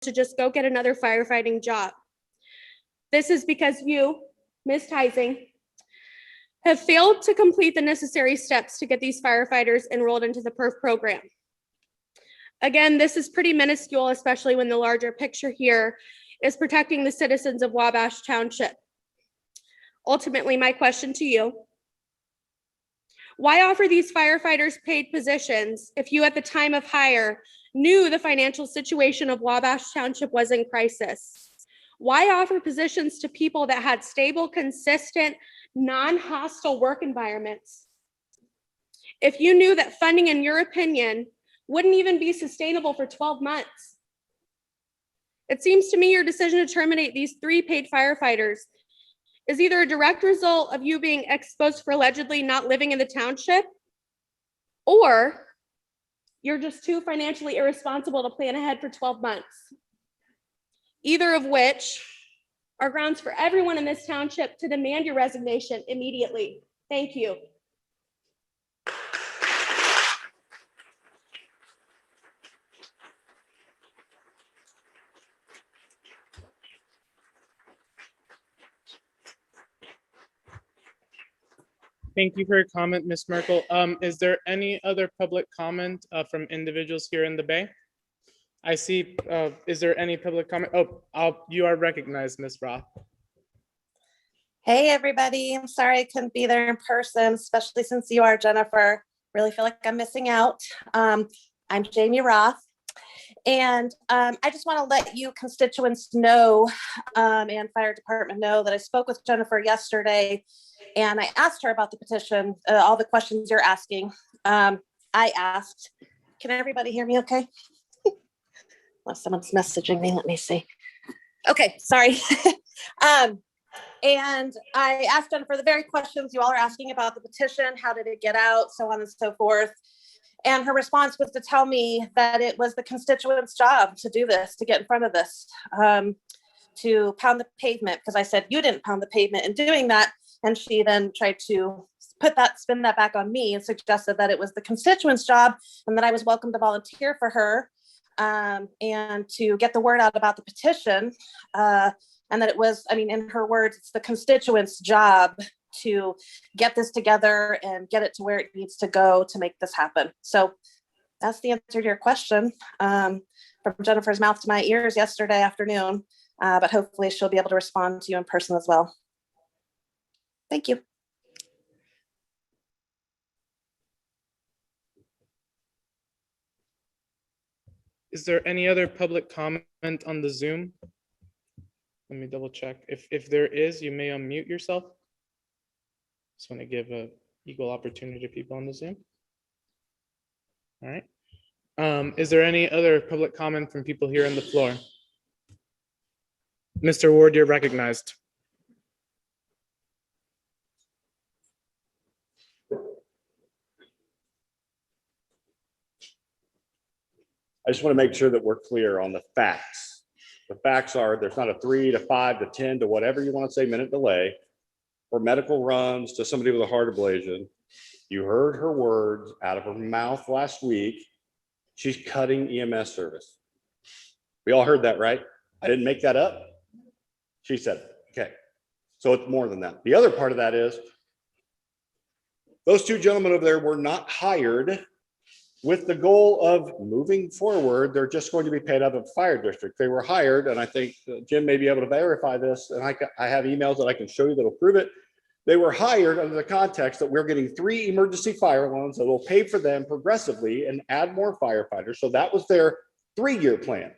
to just go get another firefighting job. This is because you, Ms. Tising, have failed to complete the necessary steps to get these firefighters enrolled into the PERF program. Again, this is pretty minuscule, especially when the larger picture here is protecting the citizens of Wabash Township. Ultimately, my question to you, why offer these firefighters paid positions if you at the time of hire knew the financial situation of Wabash Township was in crisis? Why offer positions to people that had stable, consistent, non-hostile work environments if you knew that funding, in your opinion, wouldn't even be sustainable for 12 months? It seems to me your decision to terminate these 3 paid firefighters is either a direct result of you being exposed for allegedly not living in the township, or you're just too financially irresponsible to plan ahead for 12 months. Either of which are grounds for everyone in this township to demand your resignation immediately. Thank you. Thank you for your comment, Ms. Merkel. Is there any other public comment from individuals here in the Bay? I see, is there any public comment? Oh, you are recognized, Ms. Roth. Hey, everybody. I'm sorry I couldn't be there in person, especially since you are, Jennifer. Really feel like I'm missing out. I'm Jamie Roth. And I just want to let you constituents know and fire department know that I spoke with Jennifer yesterday and I asked her about the petition, all the questions you're asking. I asked, can everybody hear me okay? Unless someone's messaging me, let me see. Okay, sorry. And I asked Jennifer the very questions you all are asking about the petition, how did it get out, so on and so forth. And her response was to tell me that it was the constituents' job to do this, to get in front of this, to pound the pavement, because I said, you didn't pound the pavement in doing that. And she then tried to spin that back on me and suggested that it was the constituents' job and that I was welcome to volunteer for her and to get the word out about the petition. And that it was, I mean, in her words, it's the constituents' job to get this together and get it to where it needs to go to make this happen. So that's the answer to your question from Jennifer's mouth to my ears yesterday afternoon, but hopefully she'll be able to respond to you in person as well. Thank you. Is there any other public comment on the Zoom? Let me double check. If there is, you may unmute yourself. Just want to give an equal opportunity to people on the Zoom. All right. Is there any other public comment from people here on the floor? Mr. Ward, you're recognized. I just want to make sure that we're clear on the facts. The facts are there's not a 3 to 5 to 10 to whatever you want to say minute delay for medical runs to somebody with a heart ablation. You heard her words out of her mouth last week. She's cutting EMS service. We all heard that, right? I didn't make that up. She said it. Okay. So it's more than that. The other part of that is those 2 gentlemen over there were not hired with the goal of moving forward. They're just going to be paid out of the fire district. They were hired, and I think Jim may be able to verify this, and I have emails that I can show you that'll prove it. They were hired under the context that we're getting 3 emergency fire loans that will pay for them progressively and add more firefighters. So that was their 3-year plan.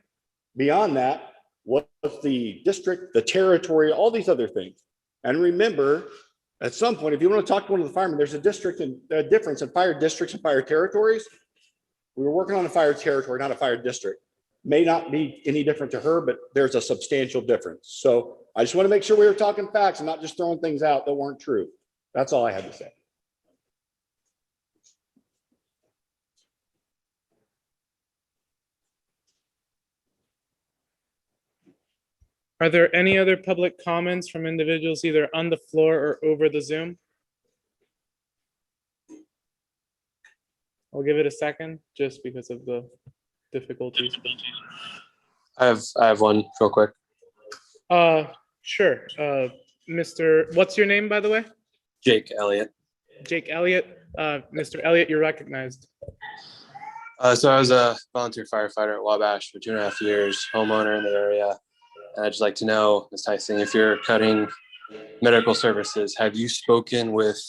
Beyond that, what's the district, the territory, all these other things. And remember, at some point, if you want to talk to one of the firemen, there's a district and a difference in fire districts and fire territories. We were working on a fire territory, not a fire district. May not be any different to her, but there's a substantial difference. So I just want to make sure we were talking facts and not just throwing things out that weren't true. That's all I had to say. Are there any other public comments from individuals either on the floor or over the Zoom? I'll give it a second just because of the difficulties. I have one real quick. Sure. What's your name, by the way? Jake Elliott. Jake Elliott. Mr. Elliott, you're recognized. So I was a volunteer firefighter at Wabash for 2.5 years, homeowner in the area. And I'd just like to know, Ms. Tyson, if you're cutting medical services, have you spoken with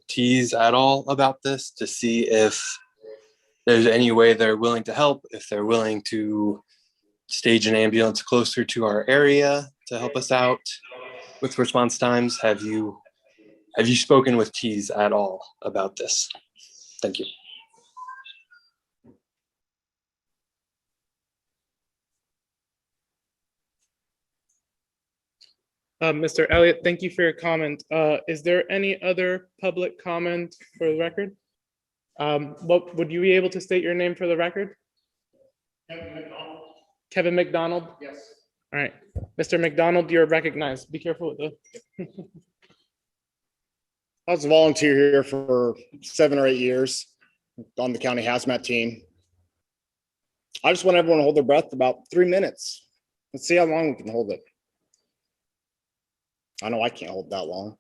T's at all about this to see if there's any way they're willing to help, if they're willing to stage an ambulance closer to our area to help us out with response times? Have you spoken with T's at all about this? Thank you. Mr. Elliott, thank you for your comment. Is there any other public comment for the record? What would you be able to state your name for the record? Kevin McDonald? Yes. All right. Mr. McDonald, you're recognized. Be careful with the. I was a volunteer here for 7 or 8 years on the county hazmat team. I just want everyone to hold their breath about 3 minutes. Let's see how long we can hold it. I know I can't hold that long.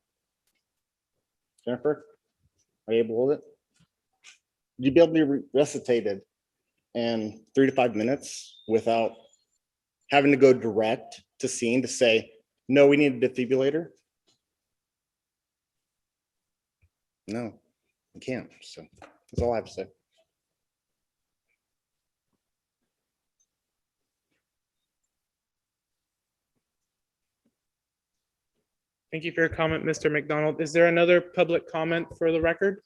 Jennifer, are you able to hold it? Would you be able to be resuscitated in 3 to 5 minutes without having to go direct to scene to say, no, we need a defibrillator? No, I can't. So that's all I have to say. Thank you for your comment, Mr. McDonald. Is there another public comment for the record?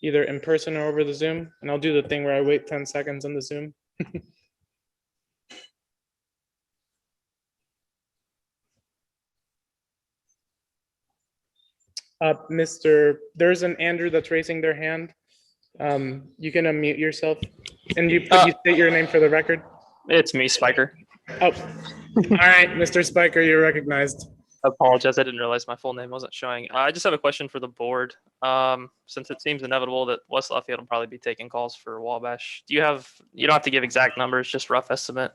Either in person or over the Zoom? And I'll do the thing where I wait 10 seconds on the Zoom. There's an Andrew that's raising their hand. You can unmute yourself. And you state your name for the record? It's me, Spiker. Oh, all right, Mr. Spiker, you're recognized. I apologize. I didn't realize my full name wasn't showing. I just have a question for the board. Since it seems inevitable that West Lafayette will probably be taking calls for Wabash, you don't have to give exact numbers, just rough estimate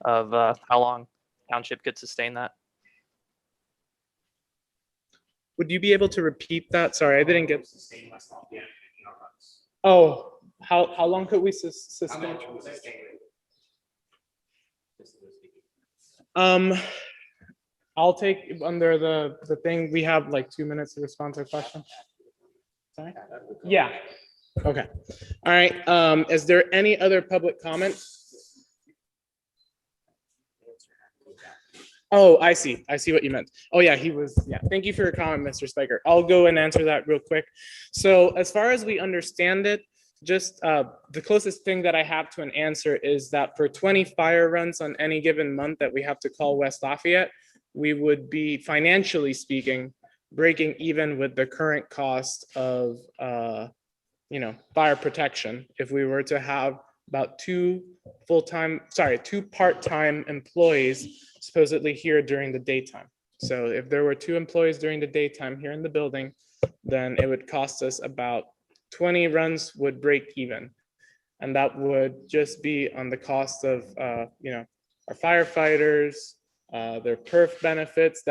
of how long township could sustain that? Would you be able to repeat that? Sorry, I didn't get. Oh, how long could we sustain? I'll take under the thing. We have like 2 minutes to respond to a question. Sorry? Yeah. Okay. All right. Is there any other public comment? Oh, I see. I see what you meant. Oh, yeah, yeah. Thank you for your comment, Mr. Spiker. I'll go and answer that real quick. So as far as we understand it, just the closest thing that I have to an answer is that for 20 fire runs on any given month that we have to call West Lafayette, we would be, financially speaking, breaking even with the current cost of, fire protection if we were to have about two part-time employees supposedly here during the daytime. So if there were 2 employees during the daytime here in the building, then it would cost us about 20 runs would break even. And that would just be on the cost of, our firefighters, their perf benefits,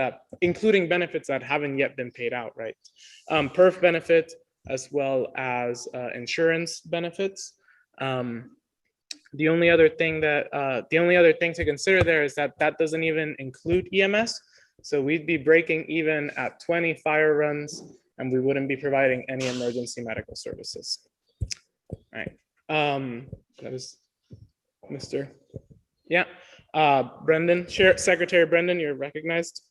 including benefits that haven't yet been paid out, right? Perf benefit as well as insurance benefits. The only other thing to consider there is that doesn't even include EMS. So we'd be breaking even at 20 fire runs, and we wouldn't be providing any emergency medical services. All right. That is Mr. Yeah. Brendan, Secretary Brendan, you're recognized.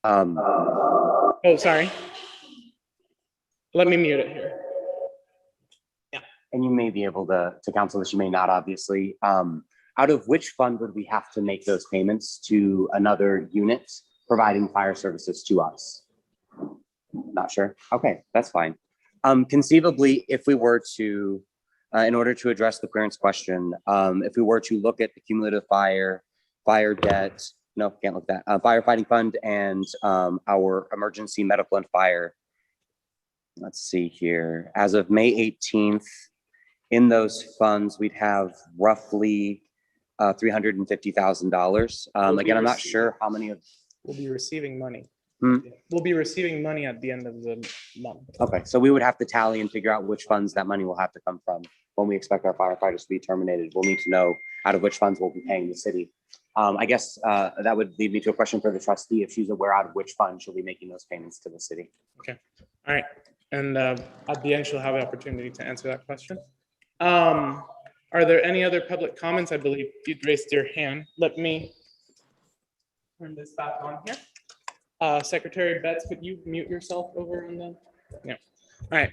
Oh, sorry. Let me mute it here. And you may be able to counsel this, you may not, obviously. Out of which fund would we have to make those payments to another unit providing fire services to us? Not sure. Okay, that's fine. Conceivably, if we were to, in order to address the clearance question, if we were to look at the cumulative fire debt, no, can't look at that, firefighting fund and our emergency medical and fire. Let's see here. As of May 18th, In those funds, we'd have roughly $350,000. Again, I'm not sure how many of. We'll be receiving money. Hmm? We'll be receiving money at the end of the month. Okay, so we would have to tally and figure out which funds that money will have to come from. When we expect our firefighters to be terminated, we'll need to know out of which funds we'll be paying the city. I guess that would lead me to a question for the trustee, if she's aware out of which fund she'll be making those payments to the city. Okay, all right. And at the end, she'll have the opportunity to answer that question. Are there any other public comments? I believe you'd raised your hand. Let me turn this back on here. Secretary Betts, could you mute yourself over on the? Yeah. All right.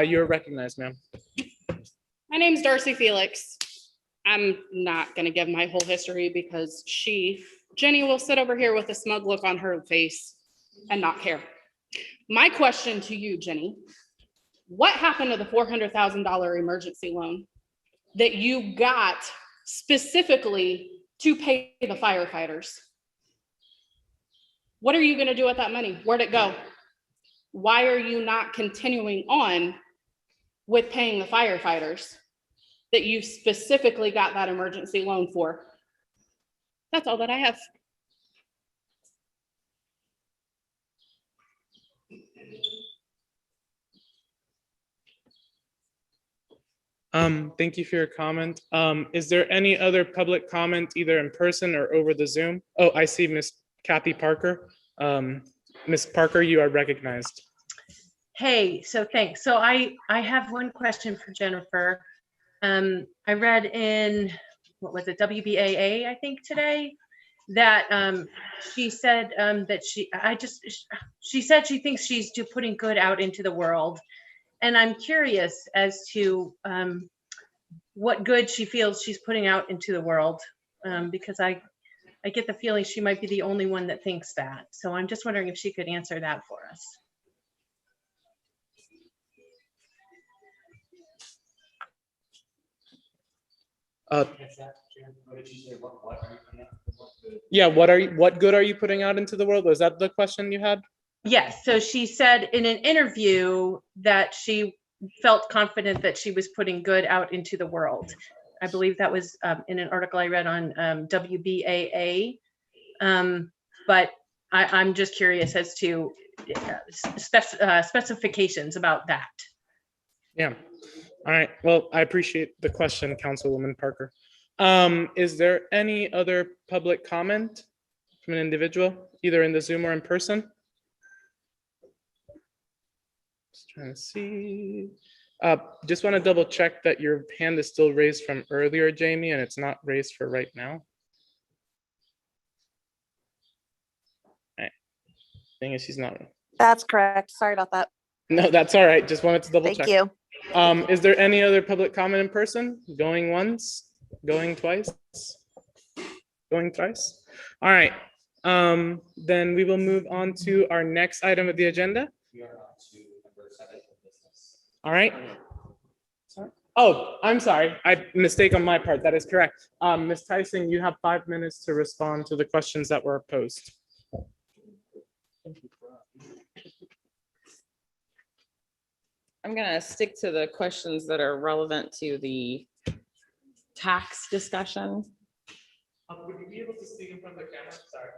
You're recognized, ma'am. My name's Darcy Felix. I'm not gonna give my whole history because Jenny will sit over here with a smug look on her face and not care. My question to you, Jenny, what happened to the $400,000 emergency loan that you got specifically to pay the firefighters? What are you gonna do with that money? Where'd it go? Why are you not continuing on with paying the firefighters that you specifically got that emergency loan for? That's all that I have. Thank you for your comment. Is there any other public comment, either in person or over the Zoom? Oh, I see Miss Kathy Parker. Miss Parker, you are recognized. Hey, so thanks. So I have one question for Jennifer. I read in, what was it, WBAA, I think today, that she said that she said she thinks she's putting good out into the world. And I'm curious as to what good she feels she's putting out into the world, because I get the feeling she might be the only one that thinks that. So I'm just wondering if she could answer that for us. Yeah, what good are you putting out into the world? Was that the question you had? Yes, so she said in an interview that she felt confident that she was putting good out into the world. I believe that was in an article I read on WBAA. But I'm just curious as to specifications about that. Yeah. All right. Well, I appreciate the question, Councilwoman Parker. Is there any other public comment from an individual, either in the Zoom or in person? Just trying to see. Just want to double check that your hand is still raised from earlier, Jamie, and it's not raised for right now. All right. Thing is, she's not. That's correct. Sorry about that. No, that's all right. Just wanted to double check. Thank you. Is there any other public comment in person? Going once, going twice, going thrice? All right. Then we will move on to our next item of the agenda. All right. Oh, I'm sorry. Mistake on my part. That is correct. Ms. Tyson, you have 5 minutes to respond to the questions that were posed. I'm gonna stick to the questions that are relevant to the tax discussion. Would you be able to speak in front of the camera? Sorry.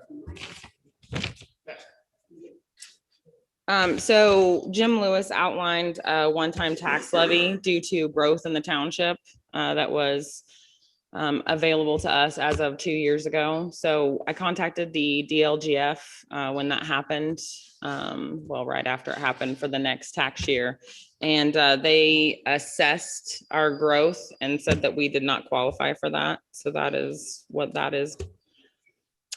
So Jim Lewis outlined a one-time tax levy due to growth in the township that was available to us as of 2 years ago. So I contacted the DLGF when that happened, well, right after it happened for the next tax year. And they assessed our growth and said that we did not qualify for that. So that is what that is.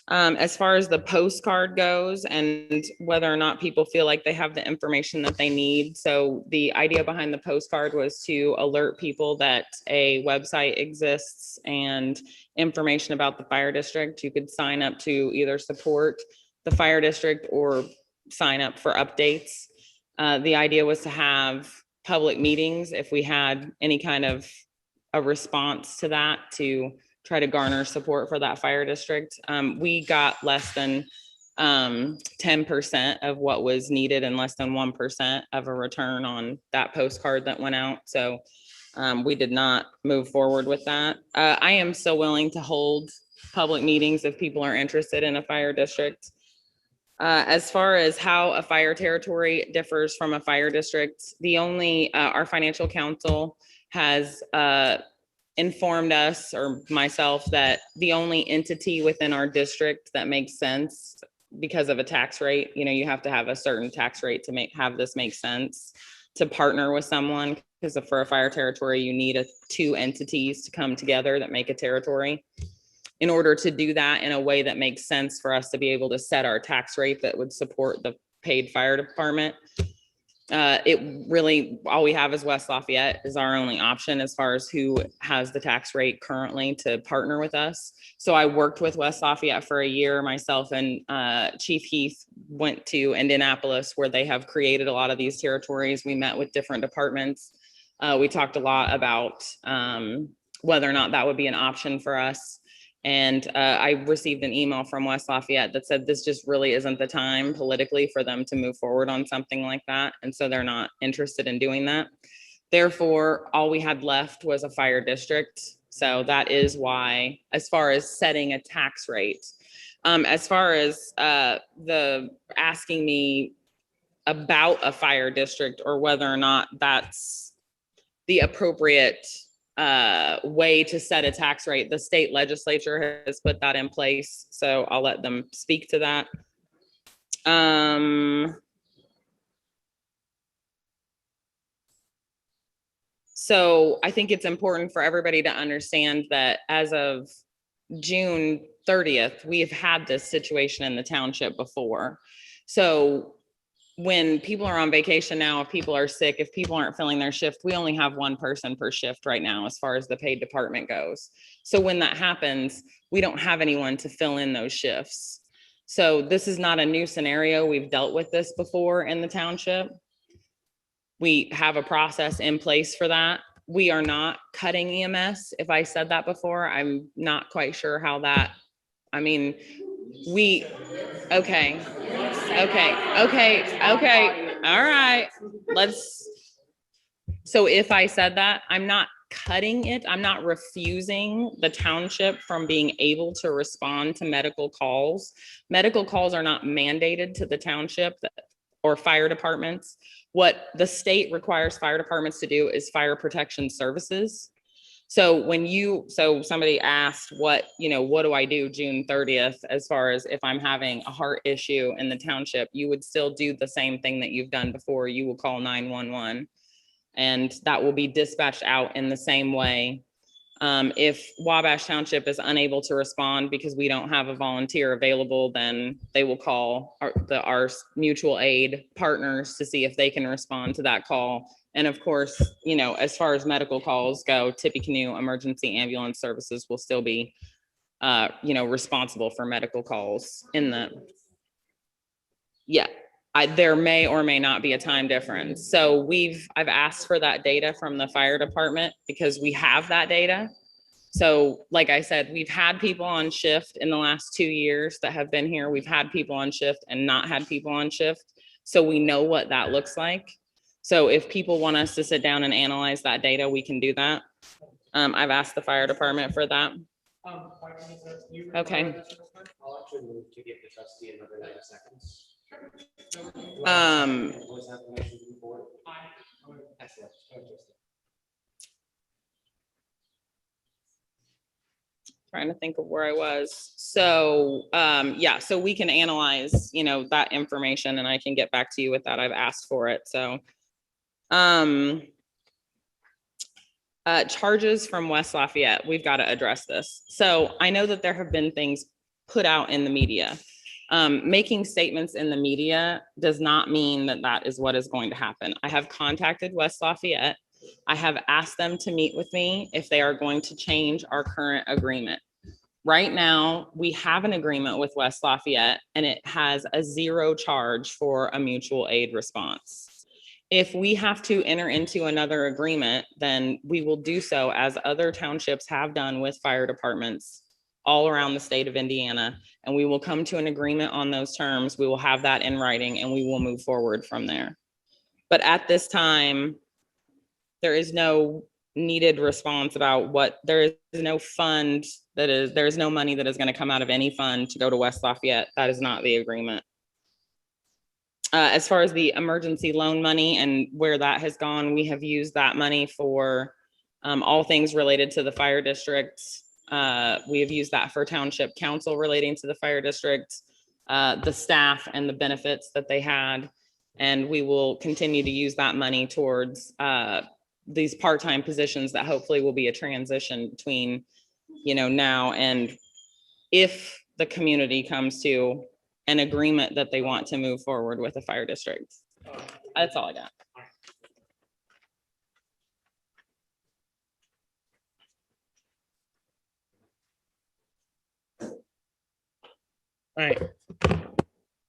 As far as the postcard goes and whether or not people feel like they have the information that they need. So the idea behind the postcard was to alert people that a website exists and information about the fire district. You could sign up to either support the fire district or sign up for updates. The idea was to have public meetings if we had any kind of a response to that, to try to garner support for that fire district. We got less than 10% of what was needed and less than 1% of a return on that postcard that went out. So We did not move forward with that. I am still willing to hold public meetings if people are interested in a fire district. As far as how a fire territory differs from a fire district, the only, our financial counsel has informed us or myself that the only entity within our district that makes sense because of a tax rate, you have to have a certain tax rate to have this make sense, to partner with someone, because for a fire territory, you need two entities to come together that make a territory. In order to do that in a way that makes sense for us to be able to set our tax rate that would support the paid fire department. All we have is West Lafayette is our only option as far as who has the tax rate currently to partner with us. So I worked with West Lafayette for a year. Myself and Chief Heath went to Indianapolis, where they have created a lot of these territories. We met with different departments. We talked a lot about whether or not that would be an option for us. And I received an email from West Lafayette that said this just really isn't the time politically for them to move forward on something like that. And so they're not interested in doing that. Therefore, all we had left was a fire district. So that is why, as far as setting a tax rate, as far as the asking me about a fire district or whether or not that's the appropriate way to set a tax rate, the state legislature has put that in place. So I'll let them speak to that. So I think it's important for everybody to understand that as of June 30th, we have had this situation in the township before. So when people are on vacation now, if people are sick, if people aren't filling their shift, we only have one person per shift right now as far as the paid department goes. So when that happens, we don't have anyone to fill in those shifts. So this is not a new scenario. We've dealt with this before in the township. We have a process in place for that. We are not cutting EMS. If I said that before, I'm not quite sure how that, okay. All right. So if I said that, I'm not cutting it. I'm not refusing the township from being able to respond to medical calls. Medical calls are not mandated to the township or fire departments. What the state requires fire departments to do is fire protection services. So somebody asked what do I do June 30th, as far as if I'm having a heart issue in the township, you would still do the same thing that you've done before. You will call 911 and that will be dispatched out in the same way. If Wabash Township is unable to respond because we don't have a volunteer available, then they will call our mutual aid partners to see if they can respond to that call. And of course, as far as medical calls go, Tippecanoe Emergency Ambulance Services will still be, responsible for medical calls there may or may not be a time difference. So I've asked for that data from the fire department because we have that data. So like I said, we've had people on shift in the last 2 years that have been here. We've had people on shift and not had people on shift. So we know what that looks like. So if people want us to sit down and analyze that data, we can do that. I've asked the fire department for that. Okay. I'll actually move to give the trustee another 9 seconds. Trying to think of where I was. So so we can analyze, that information and I can get back to you with that. I've asked for it. So charges from West Lafayette, we've got to address this. So I know that there have been things put out in the media. Making statements in the media does not mean that that is what is going to happen. I have contacted West Lafayette. I have asked them to meet with me if they are going to change our current agreement. Right now, we have an agreement with West Lafayette and it has a 0 charge for a mutual aid response. If we have to enter into another agreement, then we will do so as other townships have done with fire departments all around the state of Indiana, and we will come to an agreement on those terms. We will have that in writing and we will move forward from there. But at this time, there is no needed response about what, there is no fund there is no money that is going to come out of any fund to go to West Lafayette. That is not the agreement. As far as the emergency loan money and where that has gone, we have used that money for all things related to the fire districts. We have used that for township council relating to the fire district, the staff and the benefits that they had. And we will continue to use that money towards these part-time positions that hopefully will be a transition between, now and if the community comes to an agreement that they want to move forward with the fire district. That's all I got. All right.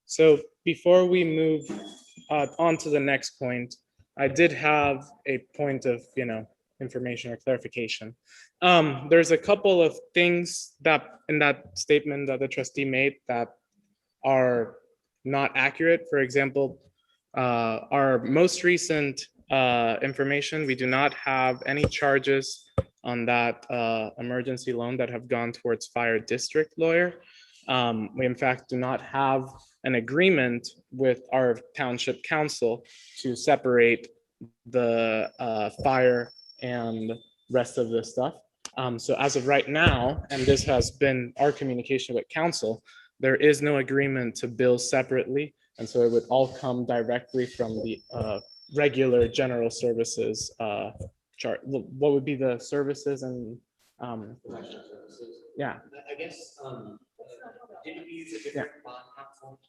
So before we move on to the next point, I did have a point of, information or clarification. There's a couple of things that in that statement that the trustee made that are not accurate. For example, our most recent information, we do not have any charges on that emergency loan that have gone towards fire district lawyer. We in fact do not have an agreement with our township council to separate the fire and rest of the stuff. So as of right now, and this has been our communication with council, there is no agreement to bill separately. And so it would all come directly from the regular general services chart. What would be the services and yeah. I guess, did we use a different bond counsel?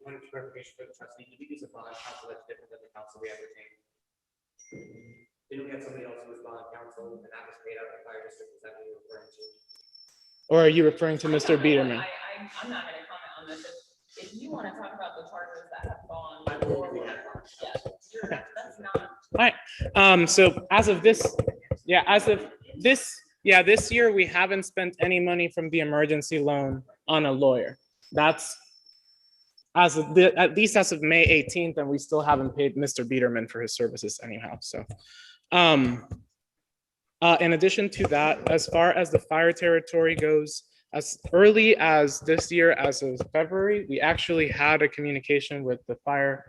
Point of clarification for the trustee, did we use a bond counsel that's different than the counsel we have retained? Didn't we have somebody else who was bond counsel and that was paid out of the fire district? Is that what you're referring to? Or are you referring to Mr. Biederman? I'm not going to comment on this. If you want to talk about the charges that have gone forward, yeah, that's not. All right. So as of this, this year, we haven't spent any money from the emergency loan on a lawyer. That's at least as of May 18th, and we still haven't paid Mr. Biederman for his services anyhow. So in addition to that, as far as the fire territory goes, as early as this year, as of February, we actually had a communication with the fire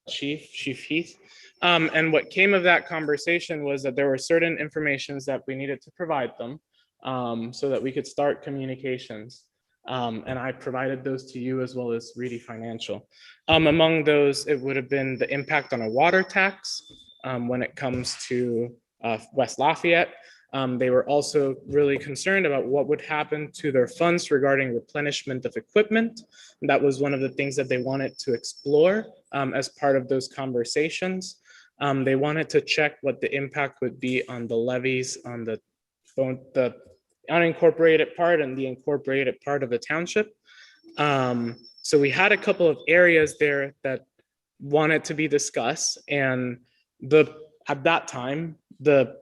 Chief Heath. And what came of that conversation was that there were certain informations that we needed to provide them so that we could start communications. And I provided those to you as well as Reedy Financial. Among those, it would have been the impact on a water tax when it comes to West Lafayette. They were also really concerned about what would happen to their funds regarding replenishment of equipment. And that was one of the things that they wanted to explore as part of those conversations. They wanted to check what the impact would be on the levies on the unincorporated part and the incorporated part of the township. So we had a couple of areas there that wanted to be discussed. And at that time, the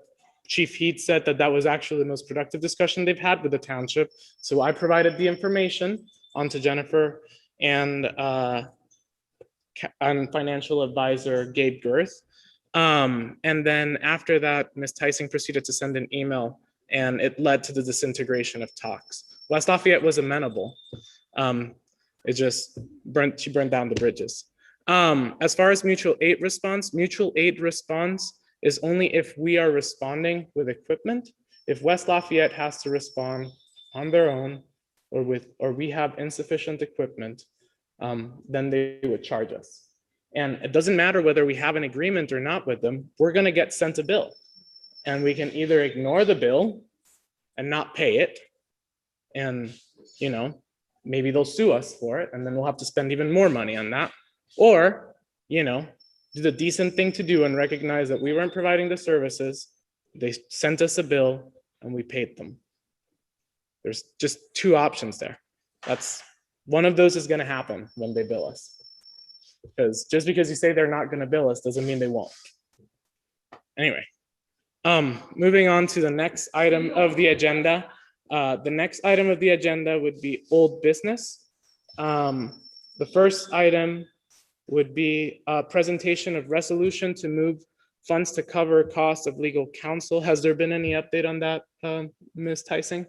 Chief Heath said that that was actually the most productive discussion they've had with the township. So I provided the information onto Jennifer and financial advisor Gabe Girth. And then after that, Ms. Tyson proceeded to send an email, and it led to the disintegration of talks. West Lafayette was amenable. She burned down the bridges. As far as mutual aid response is only if we are responding with equipment. If West Lafayette has to respond on their own or we have insufficient equipment, then they would charge us. And it doesn't matter whether we have an agreement or not with them, we're gonna get sent a bill. And we can either ignore the bill and not pay it. And, maybe they'll sue us for it, and then we'll have to spend even more money on that. Or, do the decent thing to do and recognize that we weren't providing the services. They sent us a bill and we paid them. There's just two options there. One of those is gonna happen when they bill us. Because just because you say they're not gonna bill us doesn't mean they won't. Anyway, moving on to the next item of the agenda. The next item of the agenda would be old business. The first item would be a presentation of resolution to move funds to cover costs of legal counsel. Has there been any update on that, Ms. Tyson?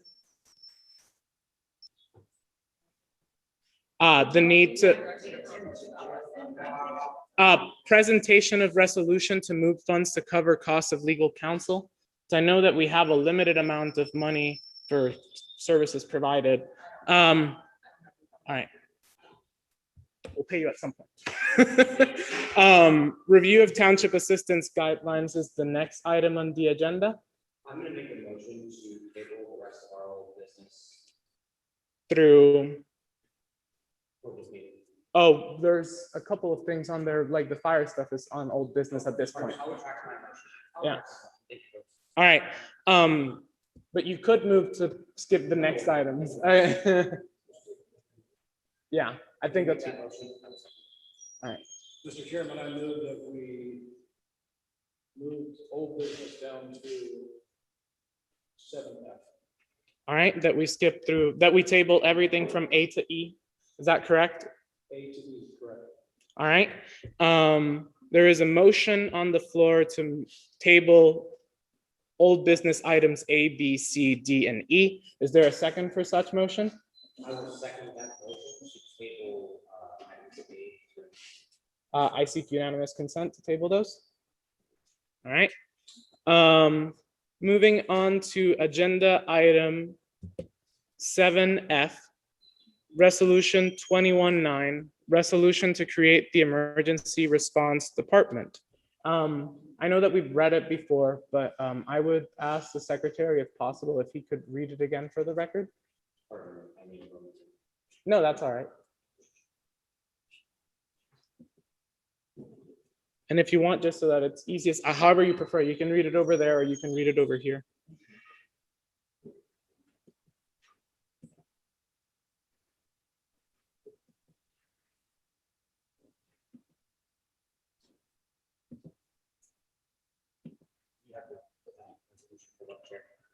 The need to, presentation of resolution to move funds to cover costs of legal counsel. So I know that we have a limited amount of money for services provided. All right. We'll pay you at some point. Review of township assistance guidelines is the next item on the agenda. I'm gonna make a motion to table the rest of our old business Through, for this meeting. oh, there's a couple of things on there, like the fire stuff is on old business at this point. I'll retract my motion. Yeah. All right, but you could move to skip the next items. Yeah, I think that's. All right. Mr. Chairman, I move that we moved old business down to 7F. All right, that we skip through, that we table everything from A to E. Is that correct? A to E, correct. All right. There is a motion on the floor to table old business items A, B, C, D, and E. Is there a second for such motion? I will second that motion to table items A. I seek unanimous consent to table those. All right. Moving on to agenda item 7F, resolution 21-9, resolution to create the emergency response department. I know that we've read it before, but I would ask the secretary if possible, if he could read it again for the record. No, that's all right. And if you want, just so that it's easiest, however you prefer, you can read it over there or you can read it over here.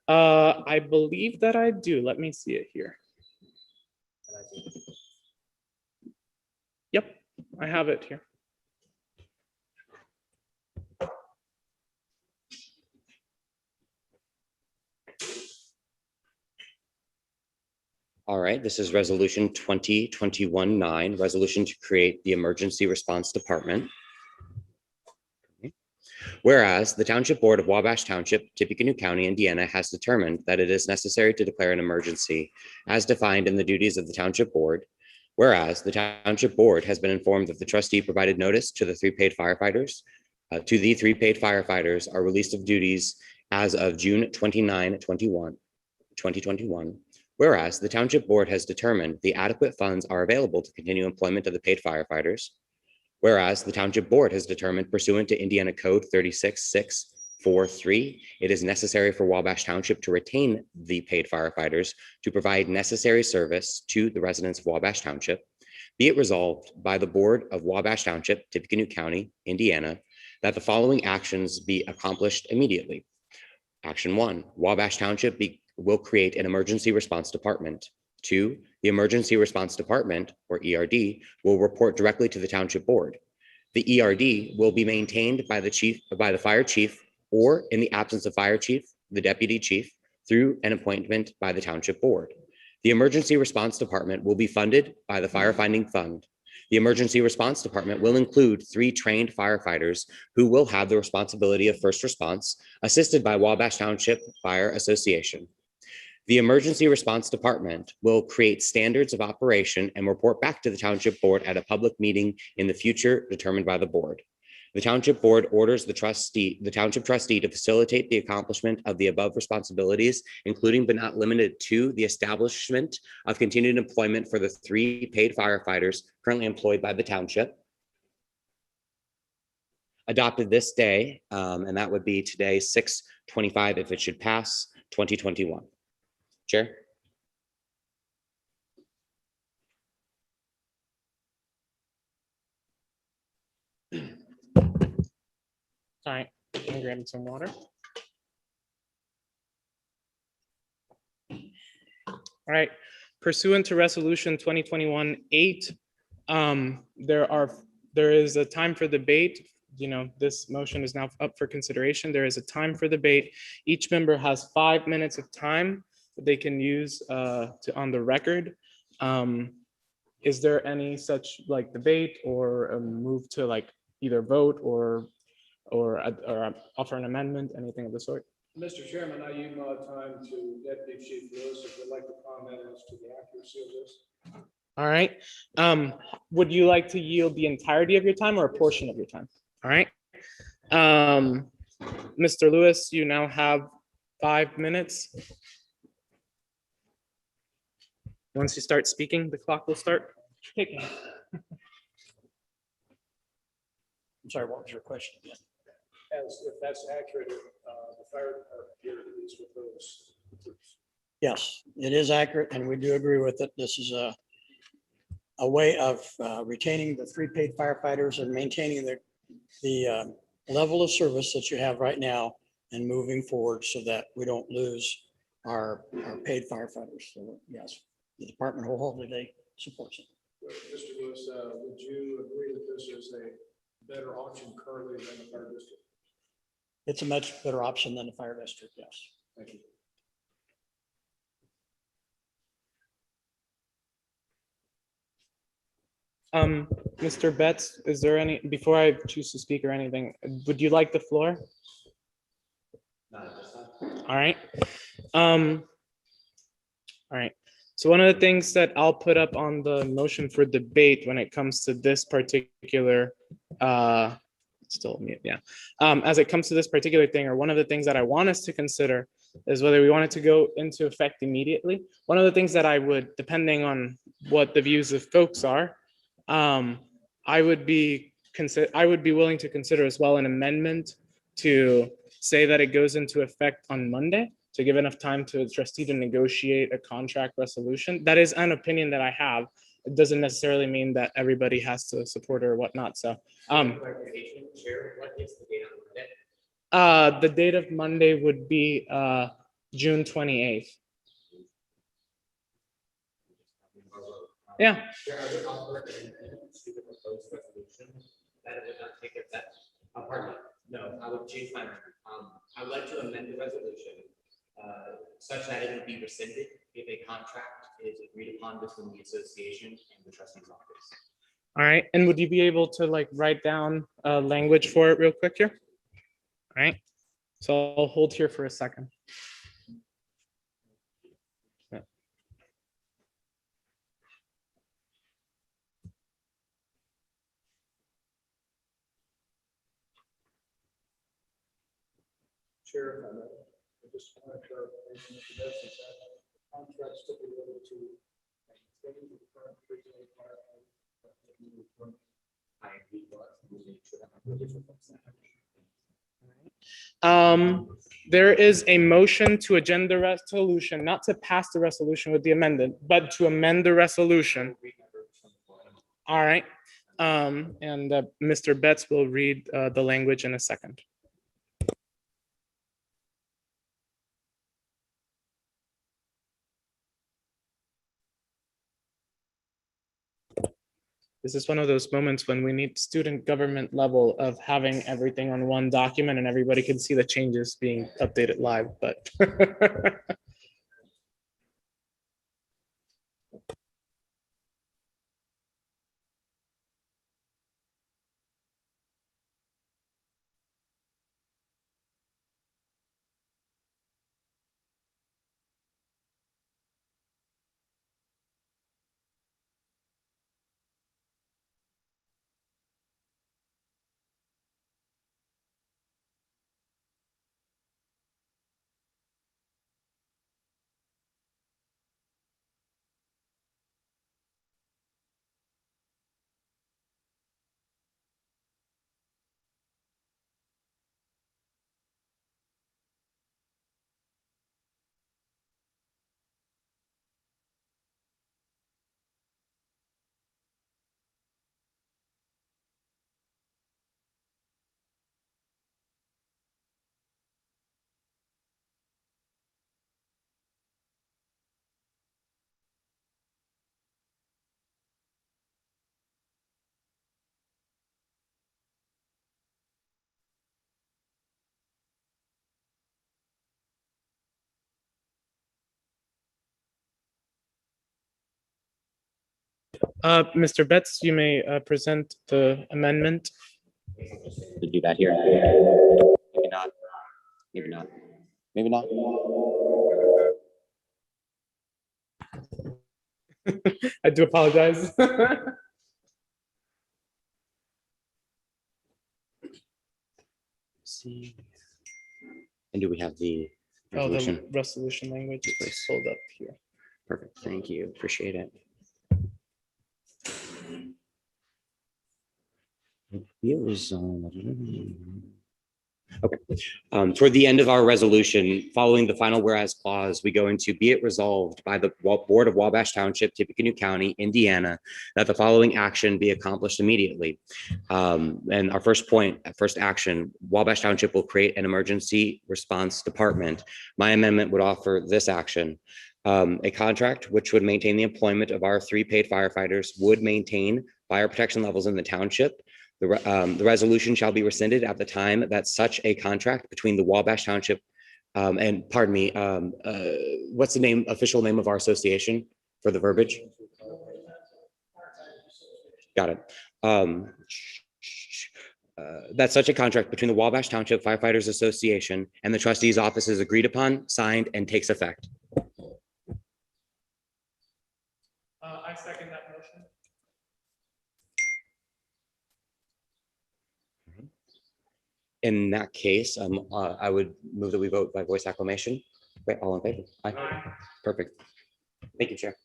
I believe that I do. Let me see it here. Yep, I have it here. All right, this is resolution 2021-9, resolution to create the Emergency Response Department. Whereas the Township Board of Wabash Township, Tippecanoe County, Indiana has determined that it is necessary to declare an emergency as defined in the duties of the Township Board. Whereas the Township Board has been informed that the trustee provided notice to the three paid firefighters. Are released of duties as of June 29, 2021. Whereas the Township Board has determined the adequate funds are available to continue employment of the paid firefighters. Whereas the Township Board has determined pursuant to Indiana Code 36643, it is necessary for Wabash Township to retain the paid firefighters to provide necessary service to the residents of Wabash Township. Be it resolved by the Board of Wabash Township, Tippecanoe County, Indiana, that the following actions be accomplished immediately. Action 1, Wabash Township will create an emergency response department. 2, the emergency response department, or ERD, will report directly to the Township Board. The ERD will be maintained by the fire chief, or in the absence of fire chief, the deputy chief, through an appointment by the Township Board. The emergency response department will be funded by the firefighting fund. The emergency response department will include 3 trained firefighters who will have the responsibility of first response, assisted by Wabash Township Fire Association. The emergency response department will create standards of operation and report back to the Township Board at a public meeting in the future determined by the board. The Township Board orders the Township Trustee to facilitate the accomplishment of the above responsibilities, including but not limited to the establishment of continued employment for the 3 paid firefighters currently employed by the Township. Adopted this day, and that would be today, 6/25, if it should pass, 2021. Chair. All right, I'm grabbing some water. All right, pursuant to resolution 2021-8, there is a time for debate this motion is now up for consideration. There is a time for debate. Each member has 5 minutes of time that they can use on the record. Is there any such like debate or a move to like either vote or offer an amendment, anything of the sort? Mr. Chairman, I yield my time to Deputy Chief Lewis if you'd like to comment as to the accuracy of this. All right. Would you like to yield the entirety of your time or a portion of your time? All right. Mr. Lewis, you now have 5 minutes. Once you start speaking, the clock will start ticking. I'm sorry, what was your question again? As if that's accurate, the fire department here agrees with those. Yes, it is accurate and we do agree with it. This is a way of retaining the 3 paid firefighters and maintaining the level of service that you have right now and moving forward so that we don't lose our paid firefighters. So yes, the department wholeheartedly supports it. Mr. Lewis, would you agree that this is a better option currently than the fire district? It's a much better option than the fire district, yes. Thank you. Mr. Betts, is there any, before I choose to speak or anything, would you like the floor? All right. All right. So one of the things that I'll put up on the motion for debate when it comes to this particular, still mute, yeah. As it comes to this particular thing, or one of the things that I want us to consider is whether we want it to go into effect immediately. One of the things that I would, depending on what the views of folks are, I would be willing to consider as well an amendment to say that it goes into effect on Monday to give enough time to the trustee to negotiate a contract resolution. That is an opinion that I have. It doesn't necessarily mean that everybody has to support it or whatnot. So, the date of Monday would be June 28th. Yeah. No, I would change my mind. I would like to amend the resolution such that it would be rescinded if a contract is agreed upon between the association and the trustee's office. All right, and would you be able to like write down language for it real quick here? All right, so I'll hold here for a second. Yeah. Chair, I just want to clarification if that's exactly contract stipulated to maintain the current prison environment. There is a motion to agenda resolution, not to pass the resolution with the amendment, but to amend the resolution. All right, and Mr. Betts will read the language in a second. This is one of those moments when we need student government level of having everything on one document and everybody can see the changes being updated live, but Mr. Betts, you may present the amendment. To do that here. Maybe not. Maybe not. Maybe not. I do apologize. See. And do we have the Oh, the resolution? resolution language is Please. pulled up here. Perfect. Thank you. Appreciate it. It was, okay. Toward the end of our resolution, following the final whereas clause, we go into be it resolved by the Board of Wabash Township, Tippecanoe County, Indiana, that the following action be accomplished immediately. And our first point, first action, Wabash Township will create an emergency response department. My amendment would offer this action. A contract which would maintain the employment of our 3 paid firefighters would maintain fire protection levels in the township. The resolution shall be rescinded at the time that such a contract between the Wabash Township and pardon me, what's the name, official name of our association for the verbiage? Got it. That such a contract between the Wabash Township Firefighters Association and the trustees' office is agreed upon, signed, and takes effect. I second that motion. In that case, I would move that we vote by voice acclamation. Great, all in favor? Aye. Perfect. Thank you, Chair.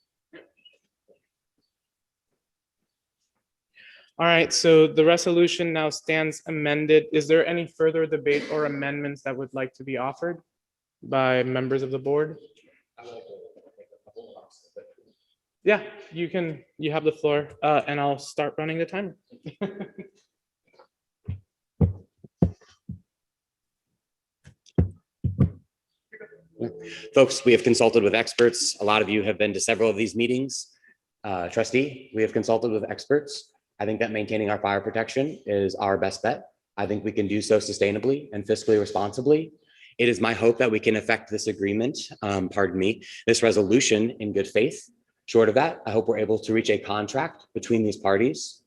All right, so the resolution now stands amended. Is there any further debate or amendments that would like to be offered by members of the board? Yeah, you have the floor, and I'll start running the timer. Folks, we have consulted with experts. A lot of you have been to several of these meetings. Trustee, we have consulted with experts. I think that maintaining our fire protection is our best bet. I think we can do so sustainably and fiscally responsibly. It is my hope that we can effect this agreement, this resolution in good faith. Short of that, I hope we're able to reach a contract between these parties.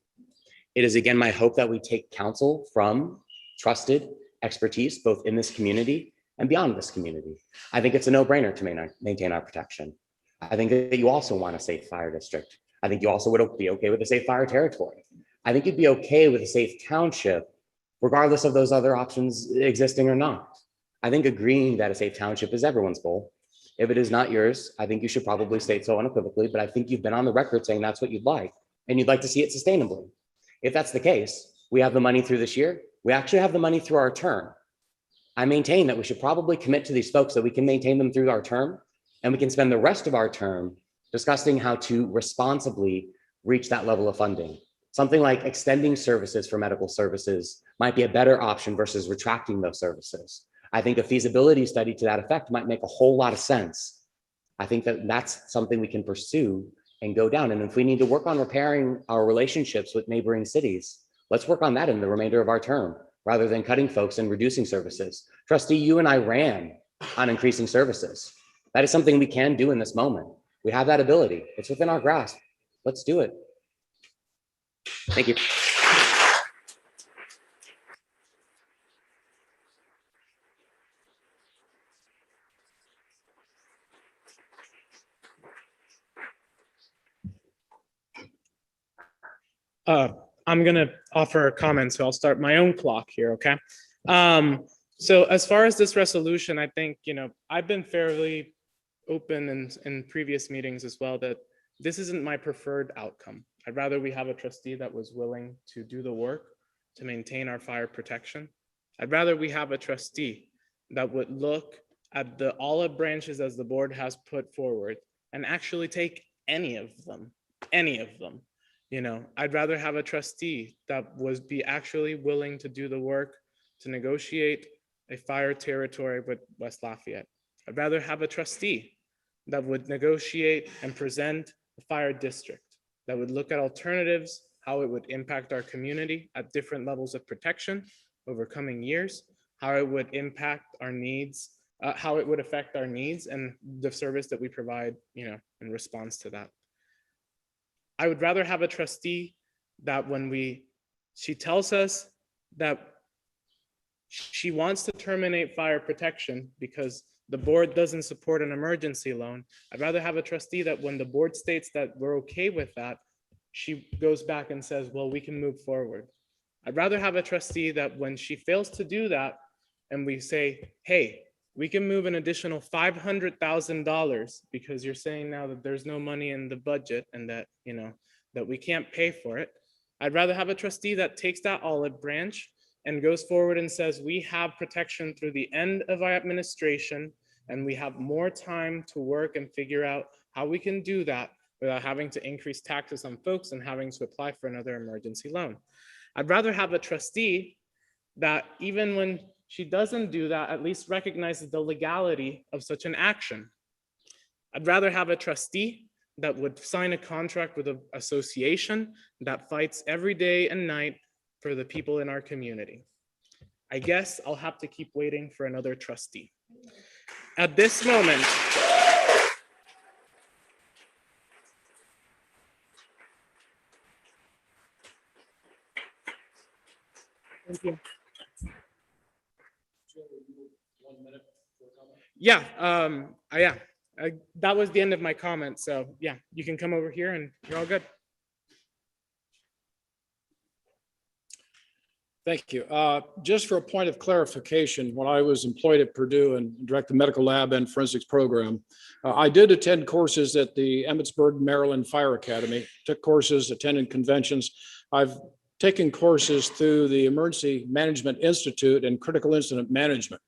It is again my hope that we take counsel from trusted expertise, both in this community and beyond this community. I think it's a no-brainer to maintain our protection. I think that you also want a safe fire district. I think you also would be okay with a safe fire territory. I think you'd be okay with a safe township, regardless of those other options existing or not. I think agreeing that a safe township is everyone's goal. If it is not yours, I think you should probably state so unequivocally, but I think you've been on the record saying that's what you'd like, and you'd like to see it sustainably. If that's the case, we have the money through this year. We actually have the money through our term. I maintain that we should probably commit to these folks that we can maintain them through our term, and we can spend the rest of our term discussing how to responsibly reach that level of funding. Something like extending services for medical services might be a better option versus retracting those services. I think a feasibility study to that effect might make a whole lot of sense. I think that that's something we can pursue and go down. And if we need to work on repairing our relationships with neighboring cities, let's work on that in the remainder of our term, rather than cutting folks and reducing services. Trustee, you and I ran on increasing services. That is something we can do in this moment. We have that ability. It's within our grasp. Let's do it. Thank you. I'm gonna offer a comment, so I'll start my own clock here, okay? So as far as this resolution, I think, I've been fairly open in previous meetings as well that this isn't my preferred outcome. I'd rather we have a trustee that was willing to do the work to maintain our fire protection. I'd rather we have a trustee that would look at the olive branches as the board has put forward and actually take any of them. I'd rather have a trustee that would be actually willing to do the work to negotiate a fire territory with West Lafayette. I'd rather have a trustee that would negotiate and present a fire district, that would look at alternatives, how it would impact our community at different levels of protection over coming years, how it would impact our needs, how it would affect our needs and the service that we provide, in response to that. I would rather have a trustee that she tells us that she wants to terminate fire protection because the board doesn't support an emergency loan. I'd rather have a trustee that when the board states that we're okay with that, she goes back and says, well, we can move forward. I'd rather have a trustee that when she fails to do that and we say, hey, we can move an additional $500,000 because you're saying now that there's no money in the budget and that, that we can't pay for it. I'd rather have a trustee that takes that olive branch and goes forward and says, we have protection through the end of our administration, and we have more time to work and figure out how we can do that without having to increase taxes on folks and having to apply for another emergency loan. I'd rather have a trustee that even when she doesn't do that, at least recognizes the legality of such an action. I'd rather have a trustee that would sign a contract with an association that fights every day and night for the people in our community. I guess I'll have to keep waiting for another trustee. At this moment, thank you. Yeah, that was the end of my comment. So yeah, you can come over here and you're all good. Thank you. Just for a point of clarification, when I was employed at Purdue and directed the medical lab and forensics program, I did attend courses at the Emmitsburg, Maryland Fire Academy, took courses, attended conventions. I've taken courses through the Emergency Management Institute and Critical Incident Management.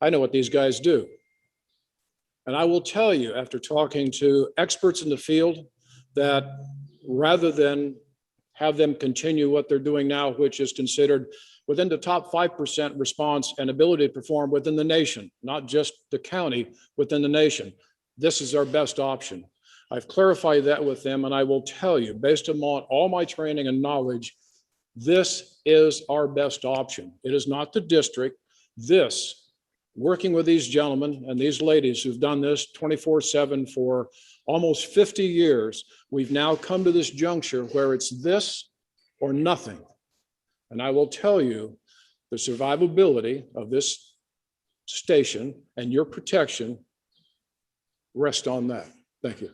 I know what these guys do. And I will tell you, after talking to experts in the field, that rather than have them continue what they're doing now, which is considered within the top 5% response and ability to perform within the nation, not just the county, within the nation. This is our best option. I've clarified that with them, and I will tell you, based upon all my training and knowledge, this is our best option. It is not the district. This, working with these gentlemen and these ladies who've done this 24/7 for almost 50 years, we've now come to this juncture where it's this or nothing. And I will tell you, the survivability of this station and your protection rest on that. Thank you.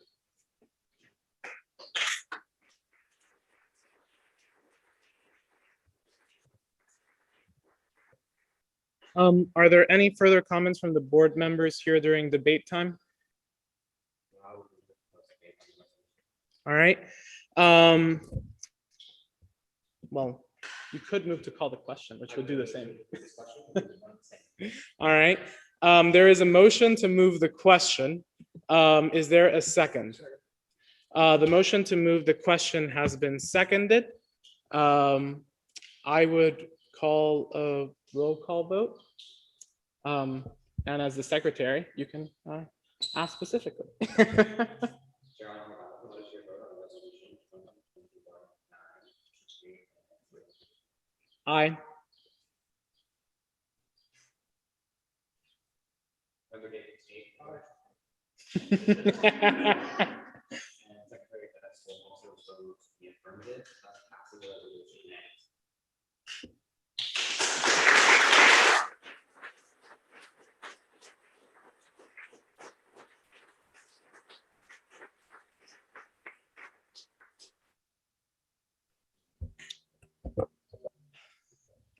Are there any further comments from the board members here during debate time? All right. Well, you could move to call the question, which would do the same. All right. There is a motion to move the question. Is there a second? The motion to move the question has been seconded. I would call a roll call vote. And as the secretary, you can ask specifically. Aye.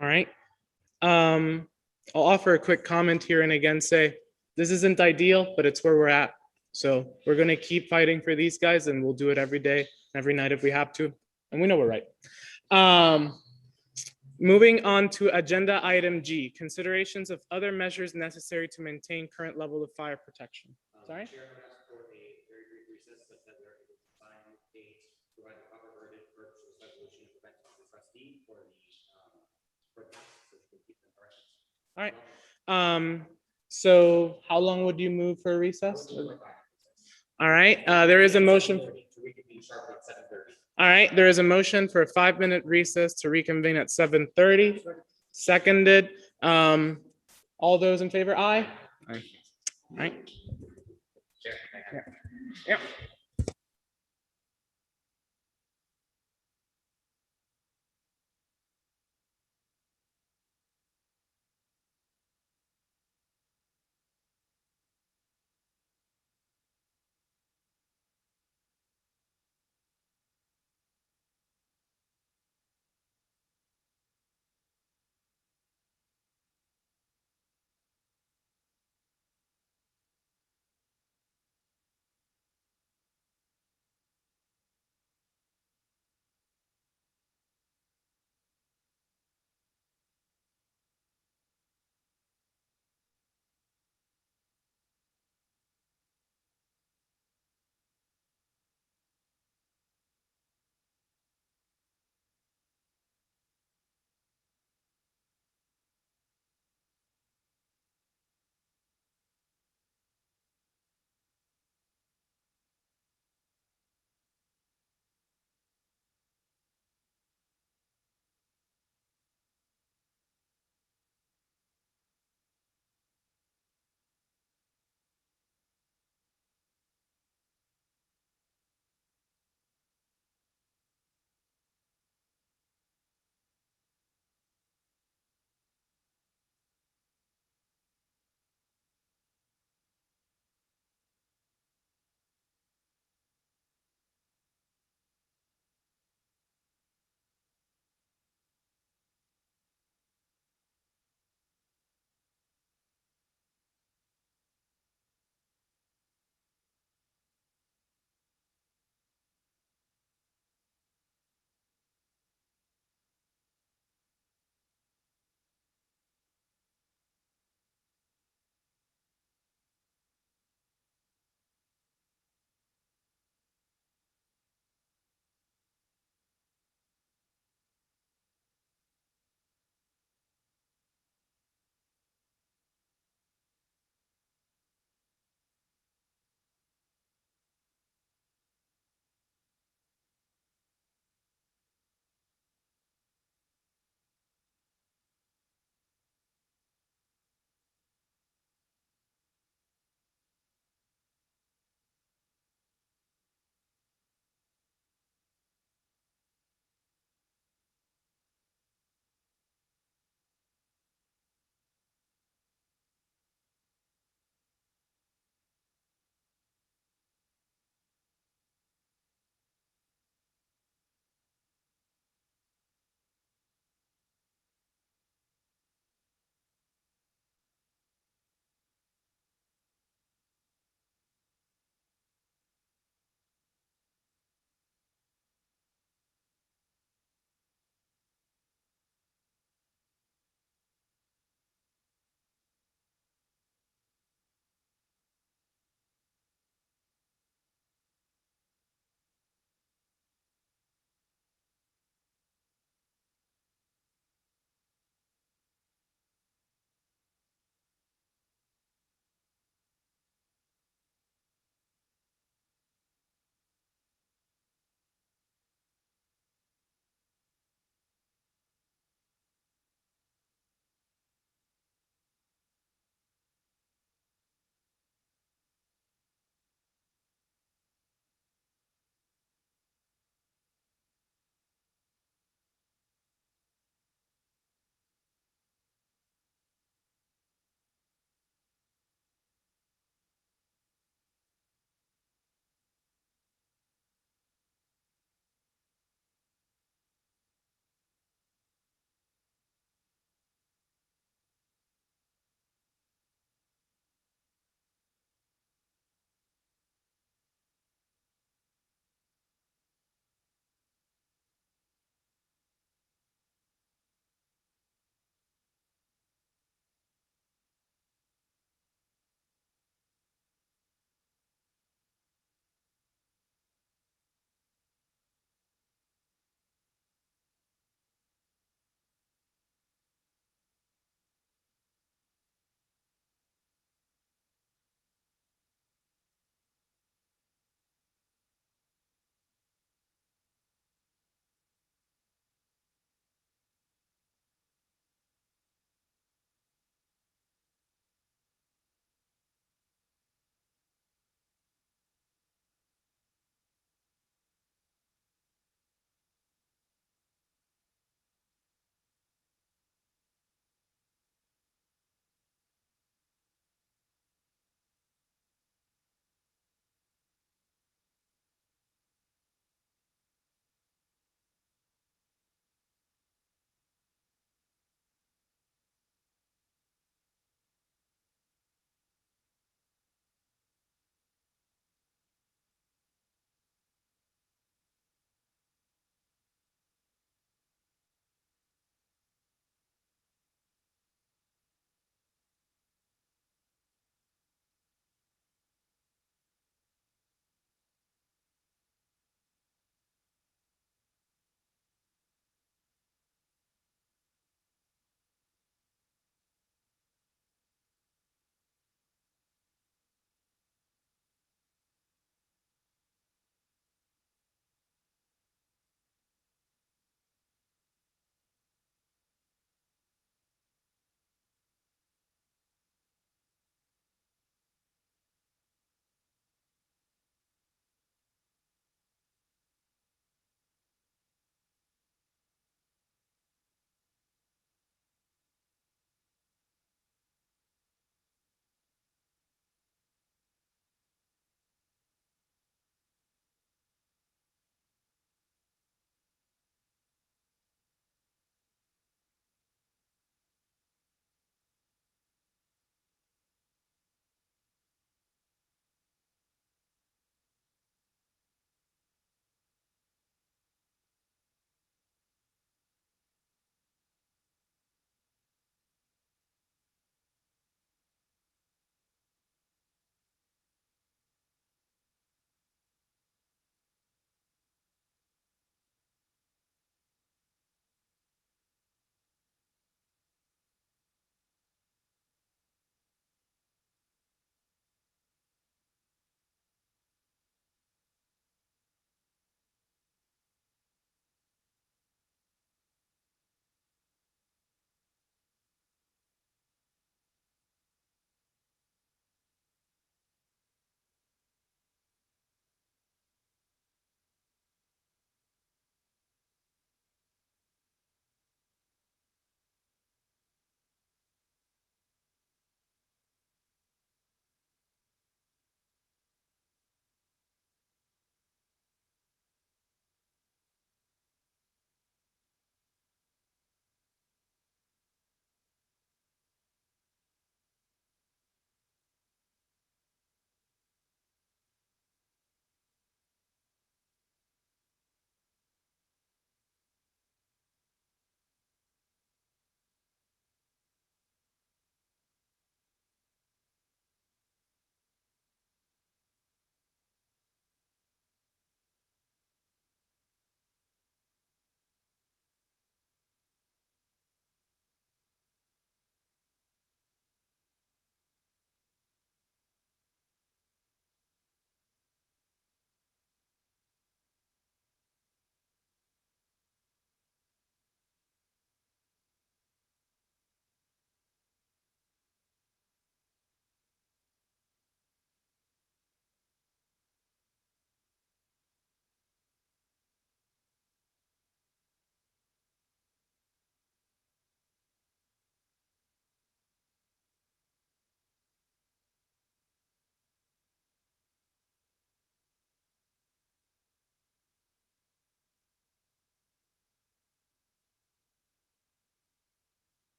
All right. I'll offer a quick comment here and again say, this isn't ideal, but it's where we're at. So we're going to keep fighting for these guys, and we'll do it every day, every night if we have to. And we know we're right. Moving on to agenda item G, considerations of other measures necessary to maintain current level of fire protection. Sorry? All right. So how long would you move for a recess? All right. There is a motion. All right. There is a motion for a 5-minute recess to reconvene at 7:30. Seconded. All those in favor, aye. Aye. All right. Yeah.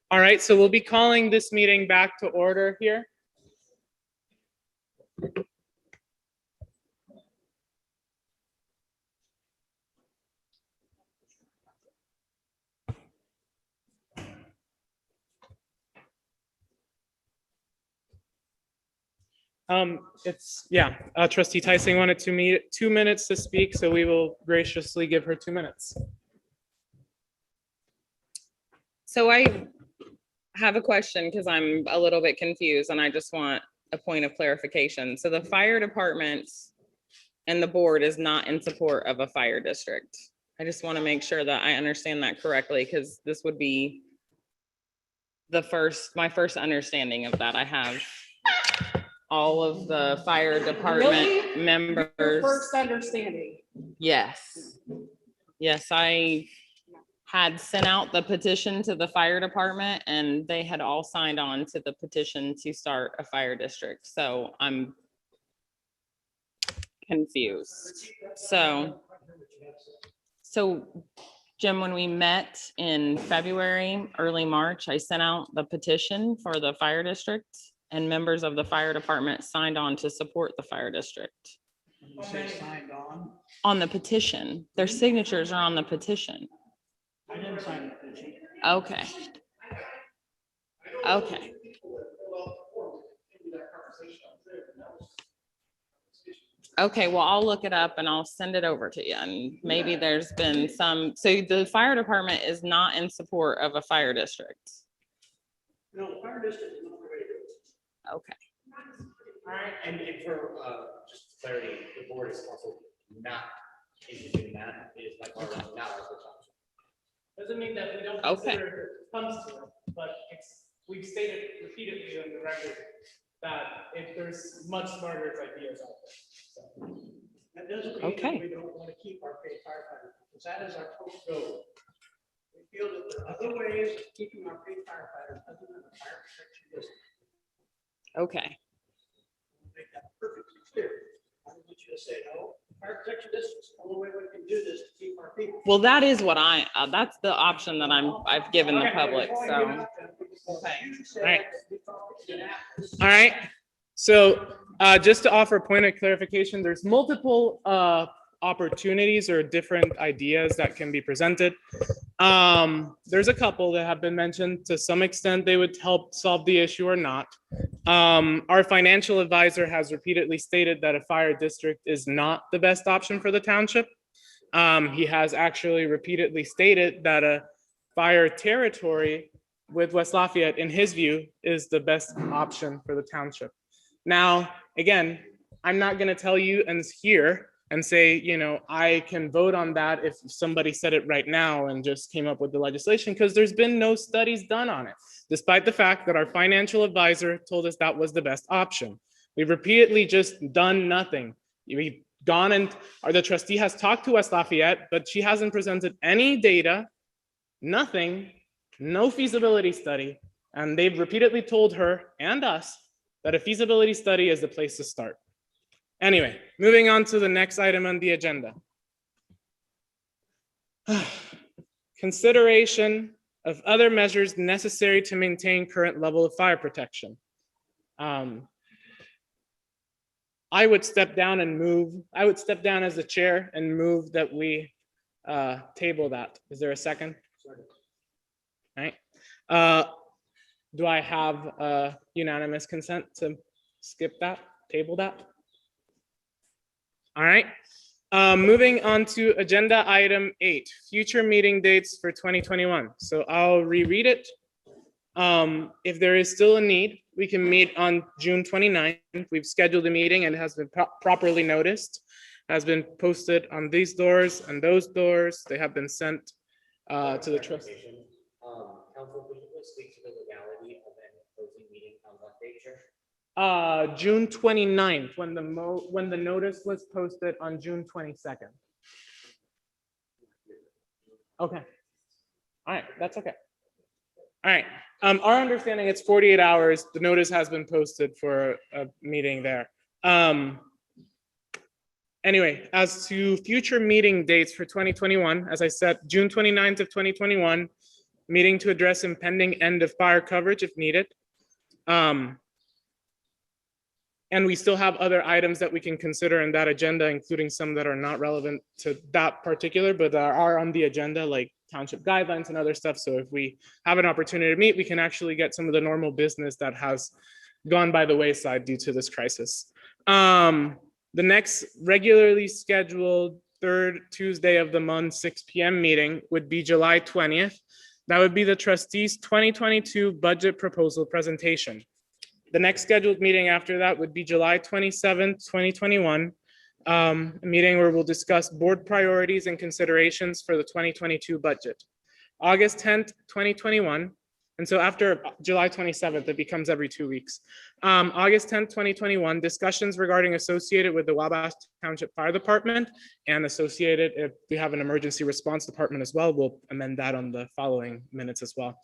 All right, so we'll be calling this meeting back to order here. Trustee Tyson wanted 2 minutes to speak, so we will graciously give her 2 minutes. So I have a question because I'm a little bit confused and I just want a point of clarification. So the fire department and the board is not in support of a fire district. I just want to make sure that I understand that correctly because this would be my first understanding of that. I have all of the fire department Really? Your members. first understanding. Yes. Yes, I had sent out the petition to the fire department and they had all signed on to the petition to start a fire district. So I'm confused. So Jim, when we met in February, early March, I sent out the petition for the fire district and members of the fire department signed on to support the fire district. You say signed on? On the petition, their signatures are on the petition. I didn't sign the petition. Okay. Okay. Okay, well, I'll look it up and I'll send it over to you. And maybe there's been some, so the fire department is not in support of a fire district. No, the fire district is not the way to do it. Okay. All right, and for just clarity, the board is also not interested in that. It is like our not our first option. Doesn't mean that we don't Okay. consider it comes to it, but we've stated repeatedly on the record that if there's much smarter ideas out there. So. That doesn't mean Okay. that we don't want to keep our paid firefighters, because that is our top goal. We feel that there are other ways of keeping our paid firefighters other than the fire protection district. Okay. Make that perfectly clear. I don't want you to say, no, fire protection district is the only way we can do this to keep our people. Well, that is what that's the option that I've given the public, so. Right. All right, so just to offer a point of clarification, there's multiple opportunities or different ideas that can be presented. There's a couple that have been mentioned. To some extent, they would help solve the issue or not. Our financial advisor has repeatedly stated that a fire district is not the best option for the township. He has actually repeatedly stated that a fire territory with West Lafayette, in his view, is the best option for the township. Now, again, I'm not going to tell you and here and say, you know, I can vote on that if somebody said it right now and just came up with the legislation, because there's been no studies done on it, despite the fact that our financial advisor told us that was the best option. We've repeatedly just done nothing. We've gone and the trustee has talked to West Lafayette, but she hasn't presented any data, nothing, no feasibility study. And they've repeatedly told her and us that a feasibility study is the place to start. Anyway, moving on to the next item on the agenda. Consideration of other measures necessary to maintain current level of fire protection. I would step down as the chair and move that we table that. Is there a second? All right. Do I have unanimous consent to skip that, table that? All right. Moving on to agenda item 8, future meeting dates for 2021. So I'll reread it. If there is still a need, we can meet on June 29th. We've scheduled a meeting and it has been properly noticed, has been posted on these doors and those doors. They have been sent to the trust. Council, could you please speak to the legality of any closing meeting on what date, Chair? June 29th, when the notice was posted on June 22nd. Okay. All right, that's okay. All right. Our understanding, it's 48 hours. The notice has been posted for a meeting there. Anyway, as to future meeting dates for 2021, as I said, June 29th of 2021, meeting to address impending end of fire coverage if needed. And we still have other items that we can consider in that agenda, including some that are not relevant to that particular, but are on the agenda, like township guidelines and other stuff. So if we have an opportunity to meet, we can actually get some of the normal business that has gone by the wayside due to this crisis. The next regularly scheduled third Tuesday of the month, 6 p.m. meeting would be July 20th. That would be the trustees' 2022 budget proposal presentation. The next scheduled meeting after that would be July 27th, 2021, a meeting where we'll discuss board priorities and considerations for the 2022 budget. August 10th, 2021, and so after July 27th, it becomes every 2 weeks. August 10th, 2021, discussions regarding associated with the Wabash Township Fire Department and associated, if we have an emergency response department as well, we'll amend that on the following minutes as well.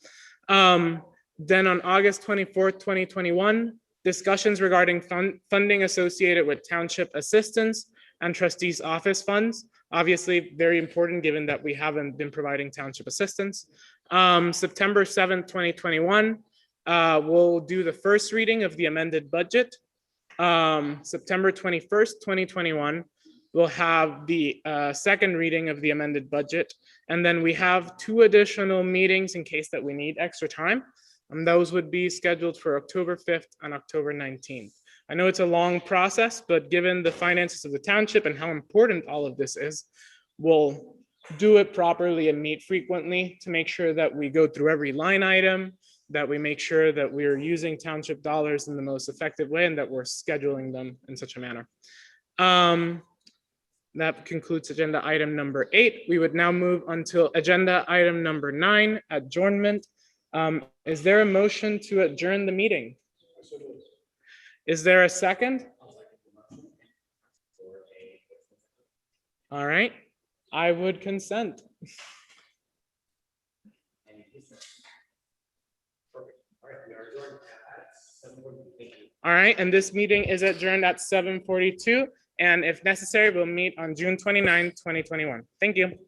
Then on August 24th, 2021, discussions regarding funding associated with township assistance and trustees office funds. Obviously, very important given that we haven't been providing township assistance. September 7th, 2021, we'll do the first reading of the amended budget. September 21st, 2021, we'll have the second reading of the amended budget. And then we have 2 additional meetings in case that we need extra time. And those would be scheduled for October 5th and October 19th. I know it's a long process, but given the finances of the township and how important all of this is, we'll do it properly and meet frequently to make sure that we go through every line item, that we make sure that we're using township dollars in the most effective way and that we're scheduling them in such a manner. That concludes agenda item number 8. We would now move until agenda item number 9, adjournment. Is there a motion to adjourn the meeting? Is there a second? All right, I would consent. All right, and this meeting is adjourned at 7:42. And if necessary, we'll meet on June 29, 2021. Thank you.